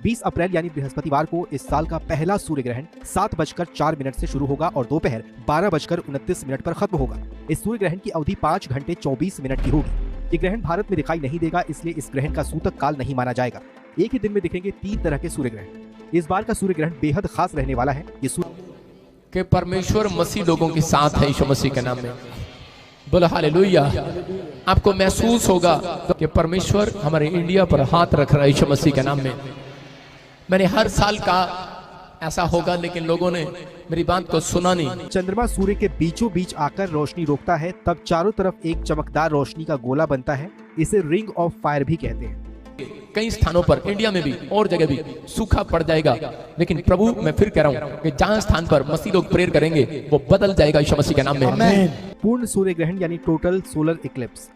20 अप्रैल यानी बृहस्पतिवार को इस साल का पहला सूर्य ग्रहण 7:04 से शुरू होगा और दोपहर 12:29 पर खत्म होगा। इस सूर्य ग्रहण की अवधि 5 घंटे 24 मिनट की होगी। ये ग्रहण भारत में दिखाई नहीं देगा, इसलिए इस ग्रहण का सूतक काल नहीं माना जाएगा। एक ही दिन में दिखेंगे 3 तरह के सूर्य ग्रहण। इस बार का सूर्य ग्रहण बेहद खास रहने वाला है। ये कि परमेश्वर मसीह लोगों के साथ है यीशु मसीह के नाम में। बोलो हालेलुया। आपको महसूस होगा कि परमेश्वर हमारे इंडिया पर हाथ रख रहा है यीशु मसीह के नाम में। मैंने हर साल का ऐसा होगा, लेकिन लोगों ने मेरी बात को सुना नहीं। चंद्रमा सूर्य के बीचों बीच आकर रोशनी रोकता है, तब चारों तरफ एक चमकदार रोशनी का गोला बनता है। इसे रिंग ऑफ फायर भी कहते हैं। कई स्थानों पर इंडिया में भी और जगह भी सूखा पड़ जाएगा, लेकिन प्रभु मैं फिर कह रहा हूँ कि जहाँ स्थान पर मसीह लोग प्रेयर करेंगे वो बदल जाएगा यीशु मसीह के नाम में। पूर्ण सूर्य ग्रहण यानी टोटल सोलर इक्लिप्स।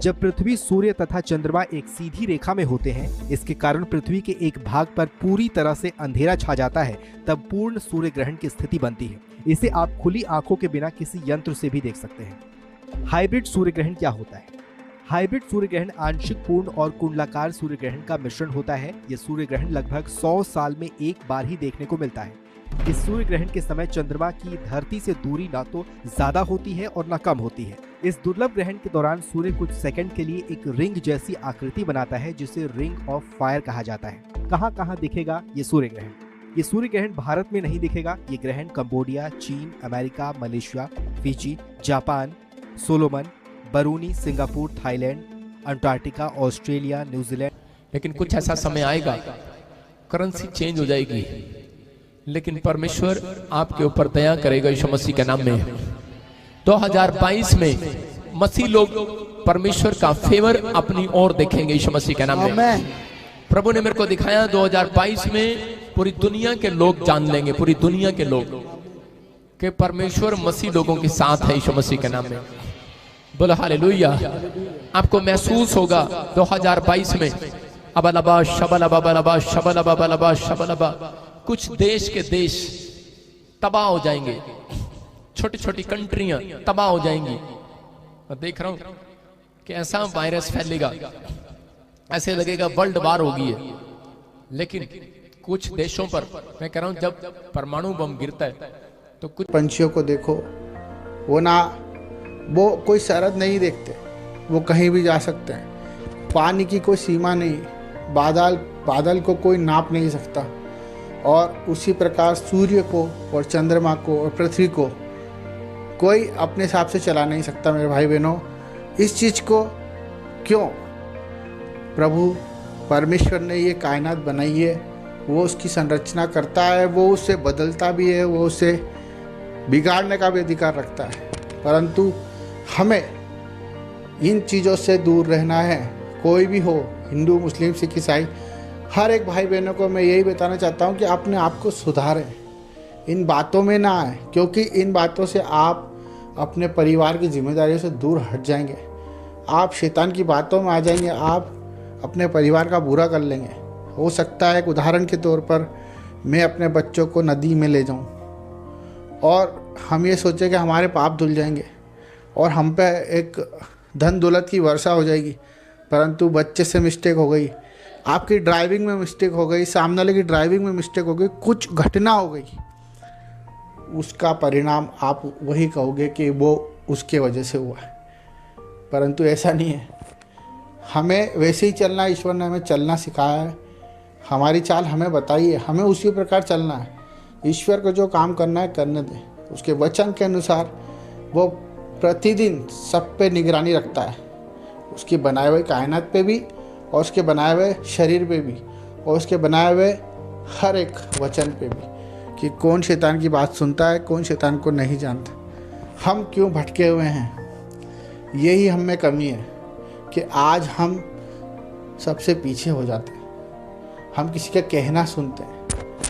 जब पृथ्वी, सूर्य तथा चंद्रमा एक सीधी रेखा में होते हैं, इसके कारण पृथ्वी के एक भाग पर पूरी तरह से अंधेरा छा जाता है, तब पूर्ण सूर्य ग्रहण की स्थिति बनती है। इसे आप खुली आंखों के बिना किसी यंत्र से भी देख सकते हैं। हाइब्रिड सूर्य ग्रहण क्या होता है? हाइब्रिड सूर्य ग्रहण आंशिक पूर्ण और कुंडलाकार सूर्य ग्रहण का मिश्रण होता है। यह सूर्य ग्रहण लगभग 100 साल में एक बार ही देखने को मिलता है। इस सूर्य ग्रहण के समय चंद्रमा की धरती से दूरी ना तो ज्यादा होती है और ना कम होती है। इस दुर्लभ ग्रहण के दौरान सूर्य कुछ सेकंड के लिए एक रिंग जैसी आकृति बनाता है, जिसे रिंग ऑफ फायर कहा जाता है। कहाँ दिखेगा ये सूर्य ग्रहण? ये सूर्य ग्रहण भारत में नहीं दिखेगा। ये ग्रहण कंबोडिया, चीन, America, Malaysia, Fiji, Japan, Solomon, बरूनी, Singapore, Thailand, Antarctica, Australia, New Zealand. लेकिन कुछ ऐसा समय आएगा, करेंसी चेंज हो जाएगी, लेकिन परमेश्वर आपके ऊपर दया करेगा यीशु मसीह के नाम में। 2022 में मसीह लोग परमेश्वर का फेवर अपनी ओर देखेंगे यीशु मसीह के नाम में। प्रभु ने मेरे को दिखाया 2022 में पूरी दुनिया के लोग जान लेंगे, पूरी दुनिया के लोग, कि परमेश्वर मसीह लोगों के साथ है यीशु मसीह के नाम में। बोलो हालेलुया। आपको महसूस होगा 2022 में अबलबा शबलबा बलबा शबलबा बलबा शबलबा कुछ देश के देश तबाह हो जाएंगे, छोटी छोटी कंट्रियां तबाह हो जाएंगी। मैं देख रहा हूं कि ऐसा वायरस फैलेगा, ऐसे लगेगा वर्ल्ड वार होगी है। लेकिन कुछ देशों पर मैं कह रहा हूं जब परमाणु बम गिरता है तो कुछ पंछियों को देखो, वो कोई सरहद नहीं देखते, वो कहीं भी जा सकते हैं। पानी की कोई सीमा नहीं, बादल को कोई नाप नहीं सकता। और उसी प्रकार सूर्य को और चंद्रमा को और पृथ्वी को कोई अपने हिसाब से चला नहीं सकता। मेरे भाई बहनों, इस चीज़ को क्यों? प्रभु परमेश्वर ने ये कायनात बनाई है, वो उसकी संरचना करता है, वो उसे बदलता भी है, वो उसे बिगाड़ने का भी अधिकार रखता है। परंतु हमें इन चीज़ों से दूर रहना है। कोई भी हो, हिंदू, मुस्लिम, सिख, ईसाई, हर एक भाई बहनों को मैं यही बताना चाहता हूँ कि अपने आप को सुधारें, इन बातों में ना आए, क्योंकि इन बातों से आप अपने परिवार की जिम्मेदारियों से दूर हट जाएंगे। आप शैतान की बातों में आ जाएंगे, आप अपने परिवार का बुरा कर लेंगे। हो सकता है एक उदाहरण के तौर पर मैं अपने बच्चों को नदी में ले जाऊँ और हम ये सोचें कि हमारे पाप धुल जाएंगे और हम पे एक धन दौलत की वर्षा हो जाएगी, परंतु बच्चे से मिस्टेक हो गई, आपकी ड्राइविंग में मिस्टेक हो गई, सामने वाले की ड्राइविंग में मिस्टेक हो गई, कुछ घटना हो गई, उसका परिणाम आप वही कहोगे कि वो उसके वजह से हुआ है। परंतु ऐसा नहीं है। हमें वैसे ही चलना, ईश्वर ने हमें चलना सिखाया है, हमारी चाल हमें बताई है, हमें उसी प्रकार चलना है। ईश्वर को जो काम करना है करने दें, उसके वचन के अनुसार वो प्रतिदिन सब पे निगरानी रखता है, उसकी बनाए हुए कायनात पे भी और उसके बनाए हुए शरीर पे भी और उसके बनाए हुए हर एक वचन पे भी, कि कौन शैतान की बात सुनता है, कौन शैतान को नहीं जानता। हम क्यों भटके हुए हैं? यही हम में कमी है कि आज हम सबसे पीछे हो जाते हैं, हम किसी का कहना सुनते हैं।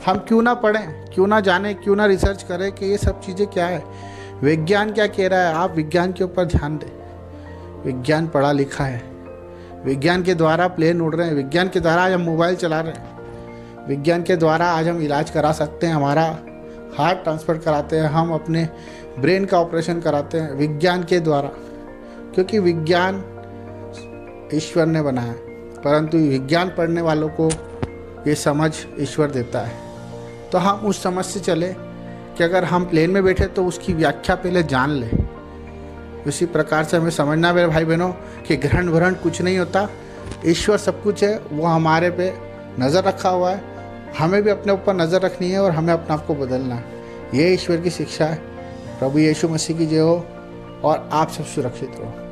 हम क्यों ना पढ़ें, क्यों ना जानें, क्यों ना रिसर्च करें कि ये सब चीज़ें क्या है, विज्ञान क्या कह रहा है। आप विज्ञान के ऊपर ध्यान दें। विज्ञान पढ़ा लिखा है, विज्ञान के द्वारा प्लेन उड़ रहे हैं, विज्ञान के द्वारा आज हम मोबाइल चला रहे हैं, विज्ञान के द्वारा आज हम इलाज करा सकते हैं, हमारा हार्ट ट्रांसफर कराते हैं, हम अपने ब्रेन का ऑपरेशन कराते हैं विज्ञान के द्वारा, क्योंकि विज्ञान ईश्वर ने बनाया। परंतु विज्ञान पढ़ने वालों को ये समझ ईश्वर देता है। तो हम उस समझ से चले कि अगर हम प्लेन में बैठे तो उसकी व्याख्या पहले जान ले। उसी प्रकार से हमें समझना मेरे भाई बहनों कि ग्रहण व्रहण कुछ नहीं होता, ईश्वर सब कुछ है, वो हमारे पे नज़र रखा हुआ है। हमें भी अपने ऊपर नज़र रखनी है और हमें अपने आप को बदलना है। ये ईश्वर की शिक्षा है। प्रभु यीशु मसीह की जय हो और आप सब सुरक्षित रहो।